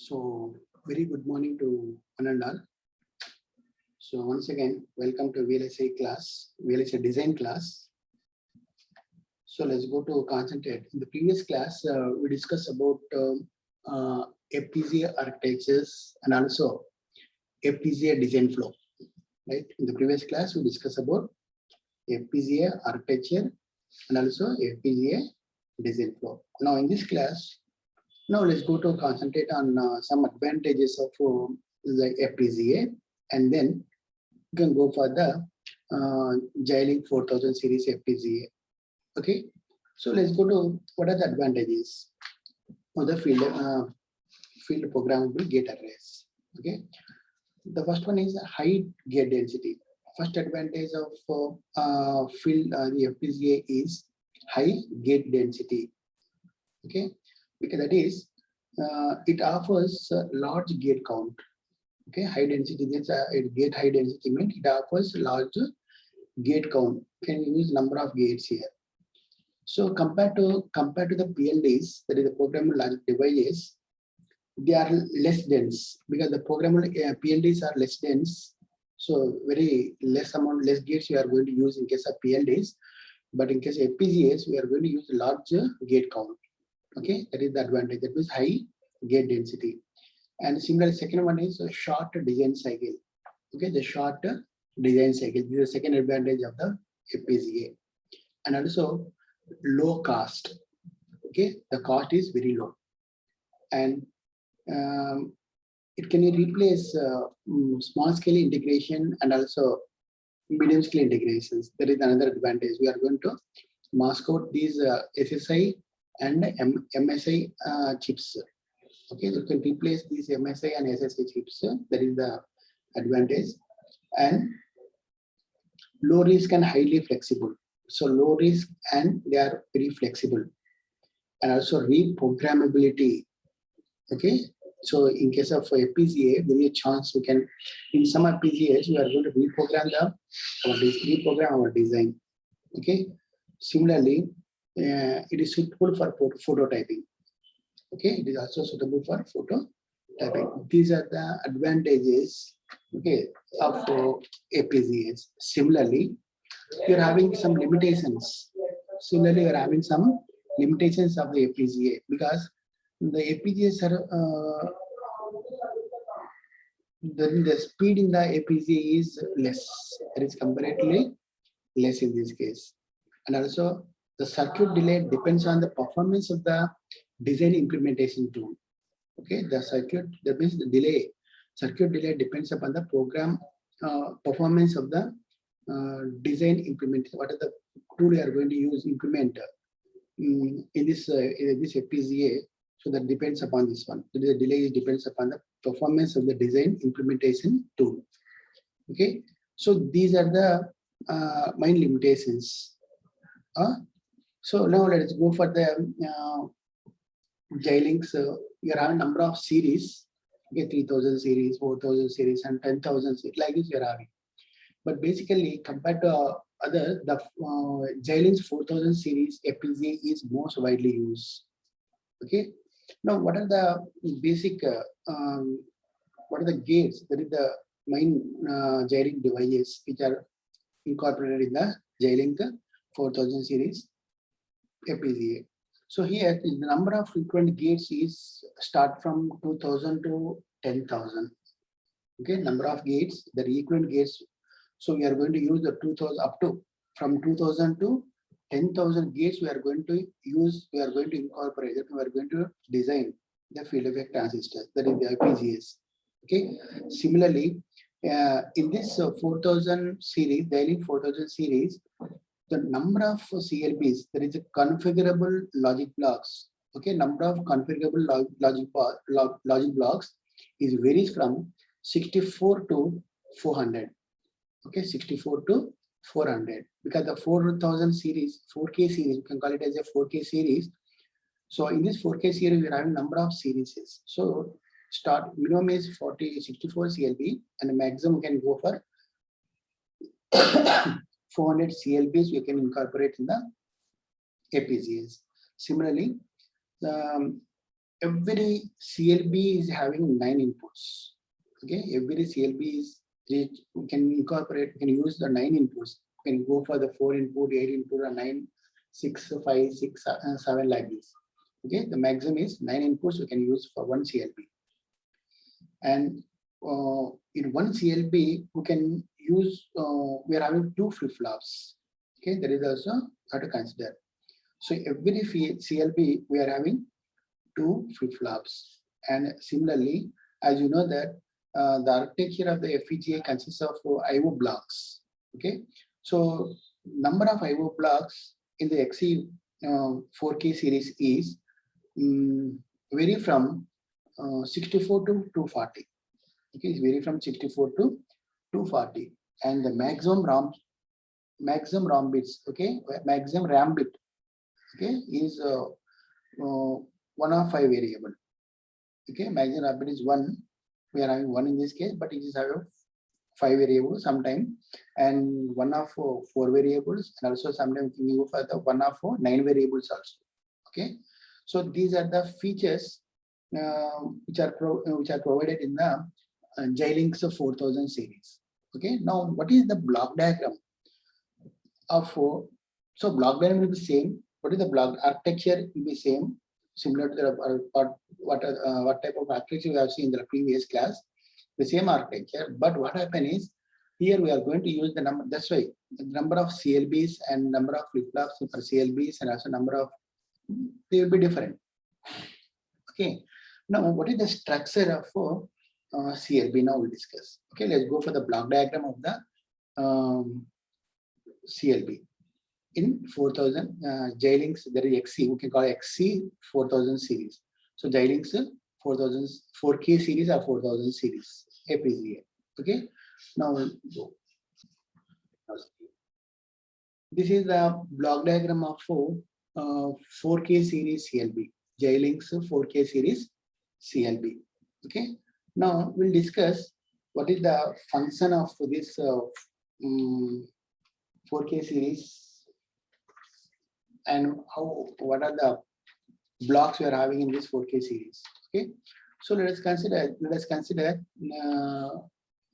So, very good morning to one and all. So, once again, welcome to VLSI class, VLSI design class. So, let's go to concentrate. In the previous class, we discussed about FPGA architectures and also FPGA design flow. Right? In the previous class, we discussed about FPGA architecture and also FPGA design flow. Now, in this class, now let's go to concentrate on some advantages of the FPGA, and then you can go for the Xilinx 4000 series FPGA. Okay, so let's go to what are the advantages of the field programmable gate arrays. Okay, the first one is high gate density. First advantage of the FPGA is high gate density. Okay, because that is it offers a large gate count. Okay, high density, this gate high density means it offers large gate count. You can use number of gates here. So compared to the PLDs, that is the programmable logic devices, they are less dense because the programmable PLDs are less dense. So very less gates you are going to use in case of PLDs, but in case of FPGAs, we are going to use larger gate count. Okay, that is the advantage. That means high gate density. And similarly, second one is a short design cycle. Okay, the short design cycle. This is the second advantage of the FPGA. And also low cost. Okay, the cost is very low. And it can replace small scale integration and also medium scale integrations. There is another advantage. We are going to mask out these SSI and MSI chips. Okay, you can replace these MSI and SSI chips. That is the advantage. And low risk and highly flexible. So low risk and they are very flexible. And also reprogrammability. Okay, so in case of FPGA, there is a chance we can, in some FPGAs, we are going to reprogram our design. Okay, similarly, it is suitable for phototyping. Okay, it is also suitable for phototyping. These are the advantages, okay, of FPGAs. Similarly, you are having some limitations. Similarly, you are having some limitations of the FPGA because the FPGAs are the speed in the FPGA is less. It is comparatively less in this case, and also the circuit delay depends on the performance of the design implementation tool. Okay, the circuit, that means the delay, circuit delay depends upon the program performance of the design implementation. What are the tool you are going to use implement in this FPGA? So that depends upon this one. The delay depends upon the performance of the design implementation tool. Okay, so these are the main limitations. So now let's go for the Xilinx. You have a number of series, okay, 3000 series, 4000 series, and 10,000 series, like this you are having. But basically, compared to other, the Xilinx 4000 series FPGA is most widely used. Okay. Now, what are the basic? What are the gates? That is the main Xilinx devices which are incorporated in the Xilinx 4000 series FPGA. So here the number of frequent gates is start from 2000 to 10,000. Okay, number of gates, the equivalent gates. So we are going to use the 2000 up to from 2000 to 10,000 gates. We are going to use. We are going to incorporate it. We are going to design the field effect transistors. That is the FPGAs. Okay. Similarly, in this 4000 series, Xilinx 4000 series, the number of CLBs, there is a configurable logic blocks. Okay, number of configurable logic blocks is varies from 64 to 400. Okay, 64 to 400 because the 4000 series, 4K series, you can call it as a 4K series. So in this 4K series, we are having number of series. So start minimum is 64 CLB and the maximum can go for 400 CLBs we can incorporate in the FPGAs. Similarly, every CLB is having 9 inputs. Okay, every CLB is, we can incorporate, we can use the 9 inputs. We can go for the 4 input, 8 input, or 9, 6, 5, 6, 7 like this. Okay, the maximum is 9 inputs we can use for one CLB. And in one CLB, we can use, we are having 2 flip-flops. Okay, that is also how to consider. So every CLB, we are having 2 flip-flops. And similarly, as you know that the architecture of the FPGA consists of IO blocks. Okay, so number of IO blocks in the XE 4K series is vary from 64 to 240. Okay, it's vary from 64 to 240, and the maximum RAM bits. Okay, maximum RAM bit. Okay, is 1 of 5 variable. Okay, maximum RAM bit is 1. We are having 1 in this case, but it is having 5 variables sometime, and 1 of 4 variables, and also sometimes we go for the 1 of 9 variables also. Okay, so these are the features which are provided in the Xilinx 4000 series. Okay, now what is the block diagram of so block diagram will be same. What is the block architecture will be same, similar to the what type of architecture we have seen in the previous class, the same architecture. But what happen is here we are going to use the number. That's why the number of CLBs and number of flip-flops for CLBs and also number of, they will be different. Okay, now what is the structure of CLB? Now we'll discuss. Okay, let's go for the block diagram of the CLB. In 4000 Xilinx, there is XC, we can call it XC 4000 series. So Xilinx 4000 4K series or 4000 series FPGA. Okay, now we'll go. This is the block diagram of 4K series CLB, Xilinx 4K series CLB. Okay, now we'll discuss what is the function of this 4K series and what are the blocks we are having in this 4K series. Okay, so let us consider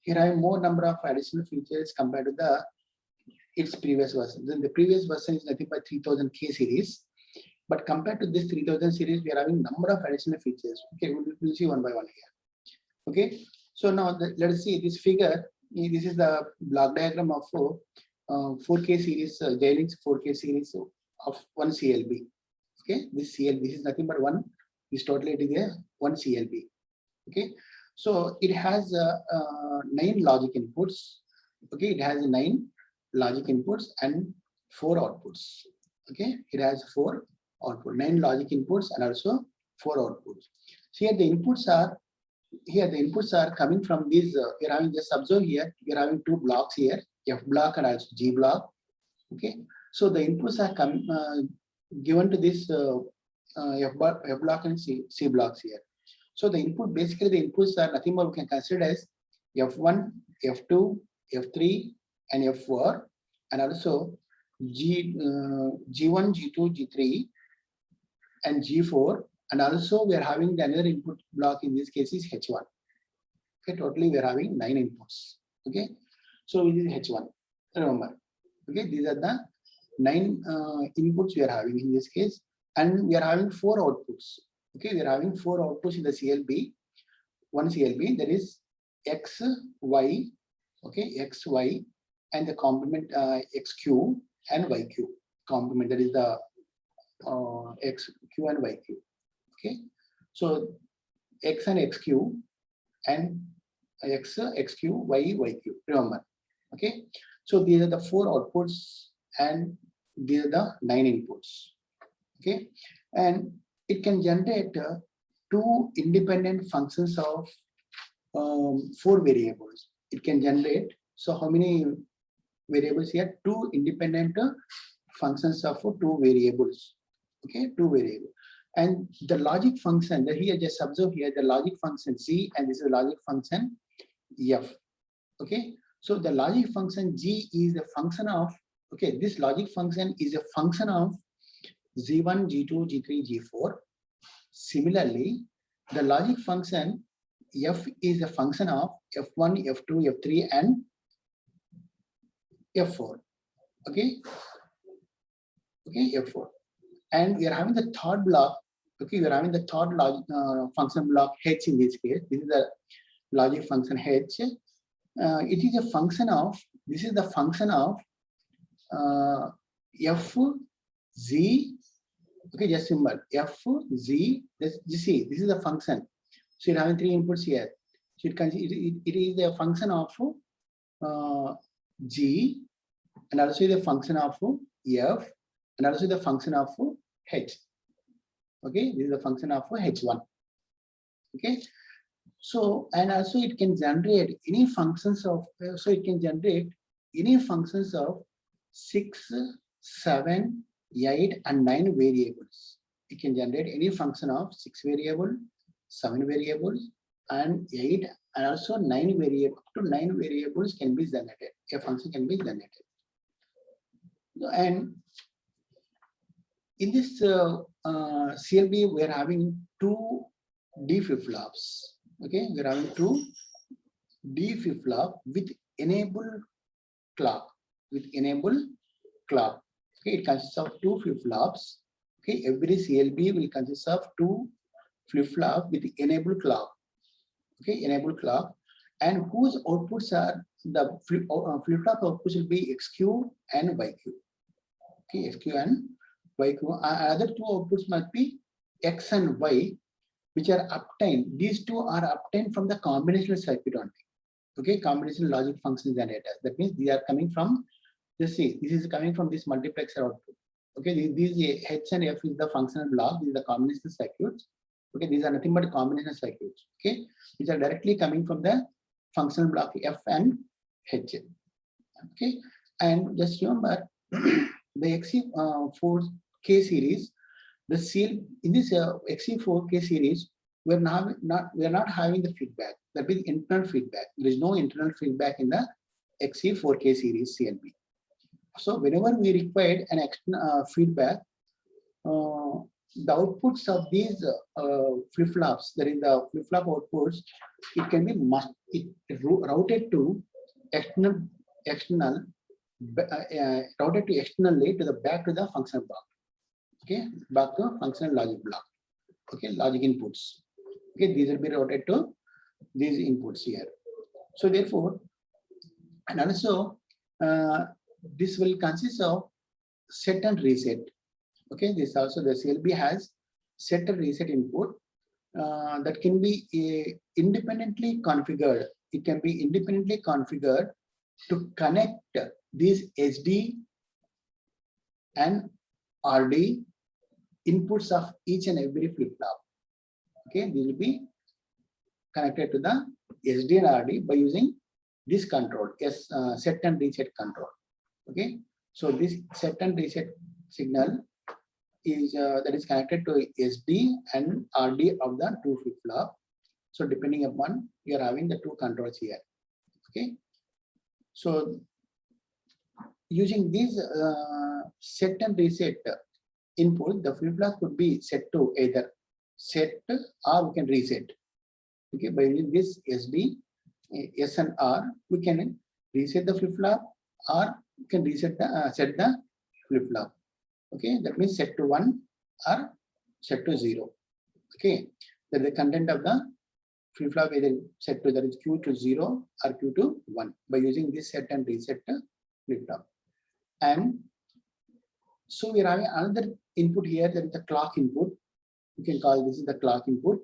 here I have more number of additional features compared to its previous version. Then the previous version is nothing but 3000K series, but compared to this 3000 series, we are having number of additional features. Okay, we'll see one by one here. Okay, so now let us see this figure. This is the block diagram of 4K series, Xilinx 4K series of one CLB. Okay, this is nothing but one. This totally it is a one CLB. Okay, so it has 9 logic inputs. Okay, it has 9 logic inputs and 4 outputs. Okay, it has 4 outputs, 9 logic inputs and also 4 outputs. So here the inputs are coming from these. You're having, just observe here, you're having 2 blocks here, F block and also G block. Okay, so the inputs are given to this F block and C blocks here. So the input, basically the inputs are nothing more we can consider as F1, F2, F3, and F4, and also G1, G2, G3, and G4, and also we are having the another input block in this case is H1. Okay, totally we are having 9 inputs. Okay, so this is H1. Remember, okay, these are the 9 inputs we are having in this case, and we are having 4 outputs. Okay, we are having 4 outputs in the CLB. One CLB, there is X, Y, okay, X, Y, and the complement XQ and YQ complement, that is the XQ and YQ. Okay, so X and XQ and X, XQ, Y, YQ. Remember, okay. So these are the 4 outputs and these are the 9 inputs. Okay, and it can generate 2 independent functions of 4 variables. It can generate, so how many variables here? 2 independent functions of 2 variables. Okay, 2 variables. And the logic function, here just observe here, the logic function G, and this is the logic function F. Okay, so the logic function G is a function of, okay, this logic function is a function of G1, G2, G3, G4. Similarly, the logic function f is a function of f1, f2, f3, and f4. Okay, f4. And we are having the third block. Okay, we are having the third logic function block h in this case. This is the logic function h. It is a function of, this is the function of f, z, okay, just symbol, f, z, this is the function. So you're having three inputs here. So it is the function of g, and also the function of f, and also the function of h. Okay, this is the function of h1. Okay, so and also it can generate any functions of, so it can generate any functions of 6, 7, 8, and 9 variables. It can generate any function of 6 variable, 7 variables, and 8, and also 9 variables. Up to 9 variables can be generated. A function can be generated. And in this CLB, we are having two D flip-flops. Okay, we are having two D flip-flop with enable clock. Okay, it consists of two flip-flops. Okay, every CLB will consist of two flip-flop with enable clock. Okay, enable clock, and whose outputs are the flip-flop outputs will be XQ and YQ. Okay, XQ and YQ. Other two outputs must be X and Y, which are obtained. These two are obtained from the combinational circuit only. Okay, combinational logic function generator. That means they are coming from, just see, this is coming from this multiplexer output. Okay, these H and F is the functional block. These are the combinational circuits. Okay, these are nothing but combinational circuits. Okay, which are directly coming from the functional block F and H. Okay, and just remember the XE4K series, the seal in this XE4K series, we are not having the feedback. That means internal feedback. There is no internal feedback in the XE4K series CLB. So whenever we required an external feedback, the outputs of these flip-flops, that is the flip-flop outputs, it can be routed to routed to externally to the back to the functional block. Okay, back to functional logic block. Okay, logic inputs. Okay, these will be routed to these inputs here. So therefore, and also this will consist of set and reset. Okay, this also the CLB has set and reset input that can be independently configured. It can be independently configured to connect these SD and RD inputs of each and every flip-flop. Okay, these will be connected to the SD and RD by using this control, set and reset control. Okay, so this set and reset signal is that is connected to SD and RD of the two flip-flop. So depending upon, you are having the two controls here. Okay, so using this set and reset input, the flip-flop could be set to either set or we can reset. Okay, by using this SD, S and R, we can reset the flip-flop or we can reset the set the flip-flop. Okay, that means set to 1 or set to 0. Okay, that the content of the flip-flop either set to, that is Q to 0 or Q to 1 by using this set and reset flip-flop. And so we are having another input here, that is the clock input. You can call this is the clock input.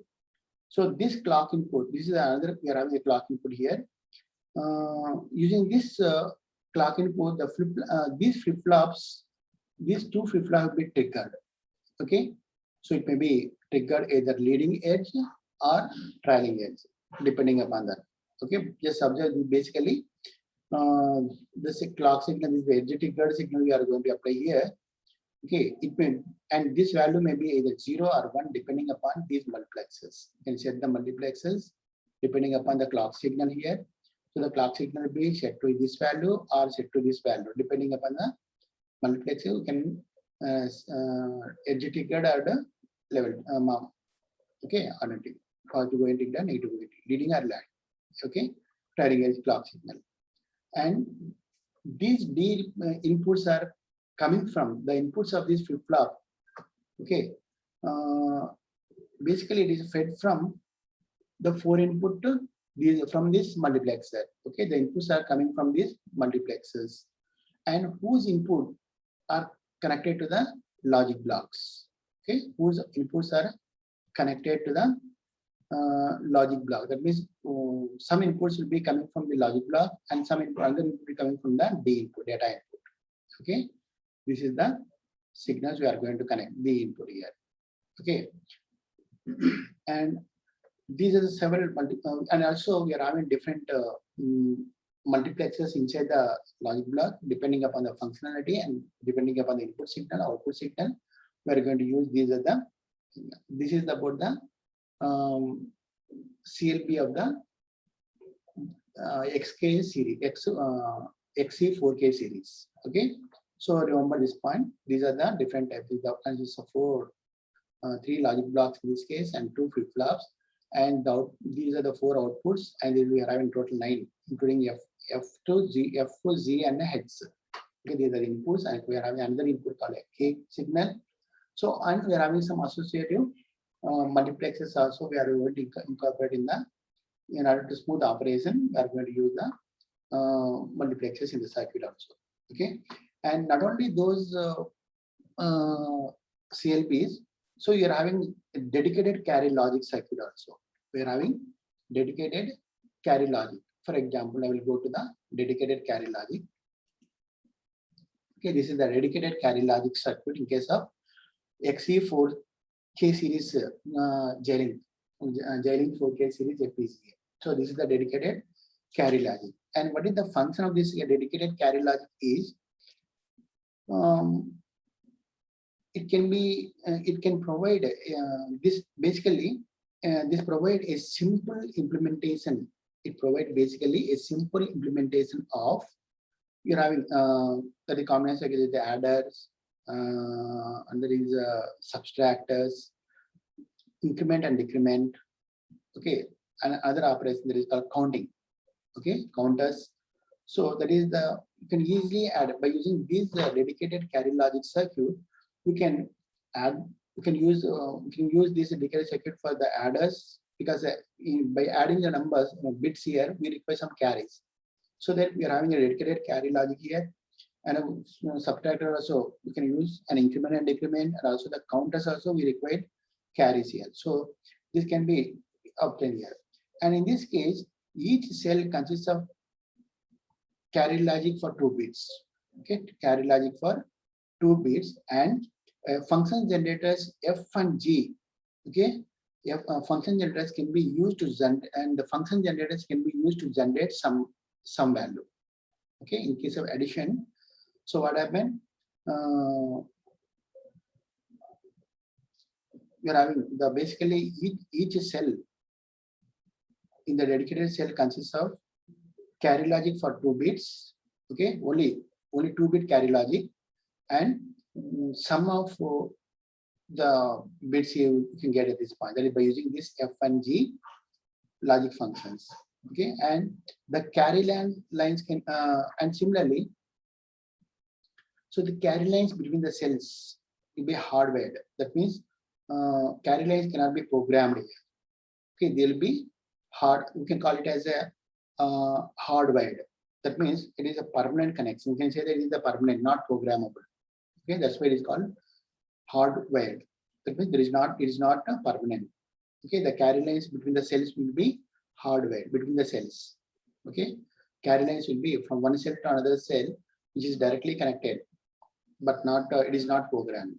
So this clock input, this is another, we are having a clock input here. Using this clock input, these flip-flops, these two flip-flops will be triggered. Okay, so it may be triggered either leading edge or trailing edge, depending upon that. Okay, just observe basically this clock signal is the edge triggered signal we are going to apply here. Okay, it may, and this value may be either 0 or 1 depending upon these multiplexers. You can set the multiplexers depending upon the clock signal here. So the clock signal will be set to this value or set to this value depending upon the multiplexer. You can edge triggered or the level Okay, alternative, positive going data, negative going data, leading or lag. Okay, trailing edge clock signal. And these D inputs are coming from the inputs of this flip-flop. Okay, basically it is fed from the 4 input to these from this multiplexer. Okay, the inputs are coming from these multiplexers, and whose input are connected to the logic blocks. Okay, whose inputs are connected to the logic block. That means some inputs will be coming from the logic block, and some other input will be coming from the D input, data input. Okay, this is the signals we are going to connect the input here. Okay, and these are the several and also we are having different multiplexers inside the logic block depending upon the functionality and depending upon the input signal, output signal. We are going to use these as the. This is about the CLP of the XK series, XC4K series. Okay, so remember this point. These are the different types. These are consists of 3 logic blocks in this case and 2 flip flops, and these are the 4 outputs, and we are having total 9, including F2, G, F4, Z, and the heads. Okay, these are the inputs, and we are having another input called a K signal. So, and we are having some associative multiplexes also. We are going to incorporate in order to smooth operation. We are going to use the multiplexes in the circuit also. Okay, and not only those CLPs. So you are having a dedicated carry logic circuit also. We are having dedicated carry logic. For example, I will go to the dedicated carry logic. Okay, this is the dedicated carry logic circuit in case of XE4K series J-Link 4K series FPGA. So this is the dedicated carry logic. And what is the function of this dedicated carry logic is? It can provide this basically. This provide a simple implementation. It provide basically a simple implementation of you're having the combination is the adders, and there is subtractors, increment and decrement. Okay, and other operation there is called counting. Okay, counters. So that is the you can easily add by using this dedicated carry logic circuit. We can add. We can use this dedicated circuit for the adders because by adding the numbers bits here, we require some carries. So that we are having a dedicated carry logic here, and a subtractor also we can use an increment and decrement, and also the counters also we require carries here. So this can be obtained here, and in this case, each cell consists of carry logic for 2 bits. Okay, carry logic for 2 bits, and function generators F and G. Okay, function generators can be used to generate, and the function generators can be used to generate some value. Okay, in case of addition. So what happened? We are having the basically each cell in the dedicated cell consists of carry logic for 2 bits. Okay, only 2-bit carry logic, and sum of the bits you can get at this point. That is by using this F and G logic functions. Okay, and the carry lines can and similarly. So the carry lines between the cells will be hardwired. That means carry lines cannot be programmed here. Okay, they'll be hard. We can call it as a hardwired. That means it is a permanent connection. You can say that it is a permanent, not programmable. Okay, that's why it is called hardwired. That means it is not a permanent. Okay, the carry lines between the cells will be hardwired between the cells. Okay, carry lines will be from one cell to another cell, which is directly connected, but not it is not programmed.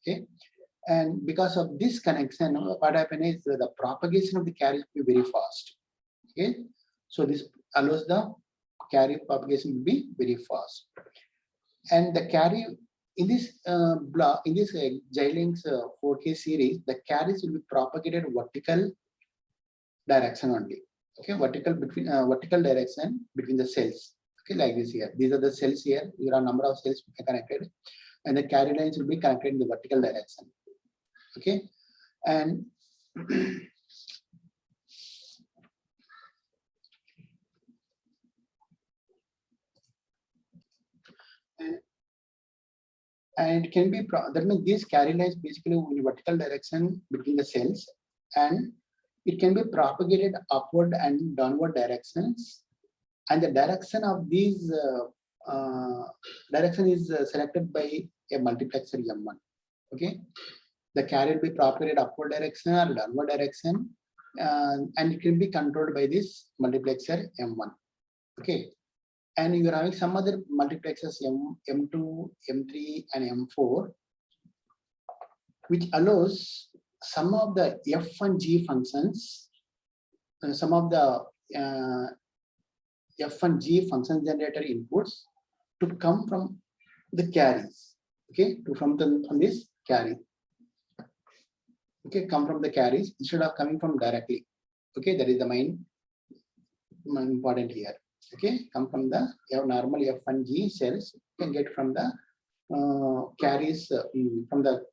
Okay, and because of this connection, what happens is the propagation of the carry will be very fast. Okay, so this allows the carry propagation to be very fast, and the carry in this block in this J-Link's 4K series, the carries will be propagated vertical direction only. Okay, vertical direction between the cells. Okay, like this here. These are the cells here. There are number of cells connected, and the carry lines will be connected in the vertical direction. Okay, and And it can be, that means this carry lines basically in vertical direction between the cells, and it can be propagated upward and downward directions. And the direction of these direction is selected by a multiplexer M1. Okay, the carry will be propagated upward direction or downward direction, and it can be controlled by this multiplexer M1. Okay, and you are having some other multiplexers M2, M3, and M4, which allows some of the F and G functions, some of the F and G function generator inputs to come from the carries. Okay, from this carry. Okay, come from the carries instead of coming from directly. Okay, that is the main important here. Okay, come from the normal F and G cells, you can get from the carries from the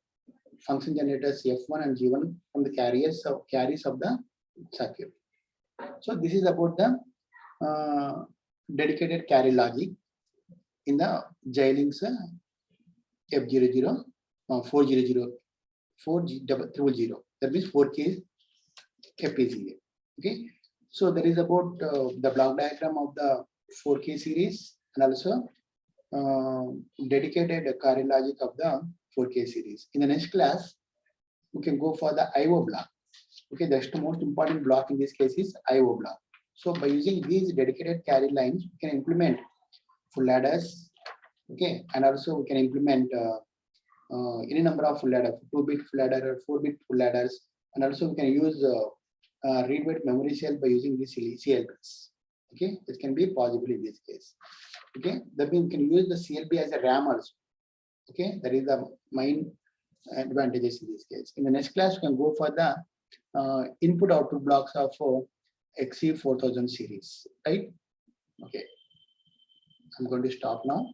function generators F1 and G1 from the carries of the circuit. So this is about the dedicated carry logic in the Xilinx F00 400 400. That means 4K FPGA. Okay, so that is about the block diagram of the 4K series, and also dedicated carry logic of the 4K series. In the next class, we can go for the IO block. Okay, that's the most important block in this case is IO block. So by using these dedicated carry lines, we can implement full ladders. Okay, and also we can implement any number of full ladder, 2-bit full ladder or 4-bit full ladders, and also we can use read-write memory cell by using this CLBs. Okay, it can be possible in this case. Okay, that means we can use the CLB as a RAM also. Okay, that is the main advantages in this case. In the next class, we can go for the input output blocks of XE4000 series, right? Okay, I'm going to stop now.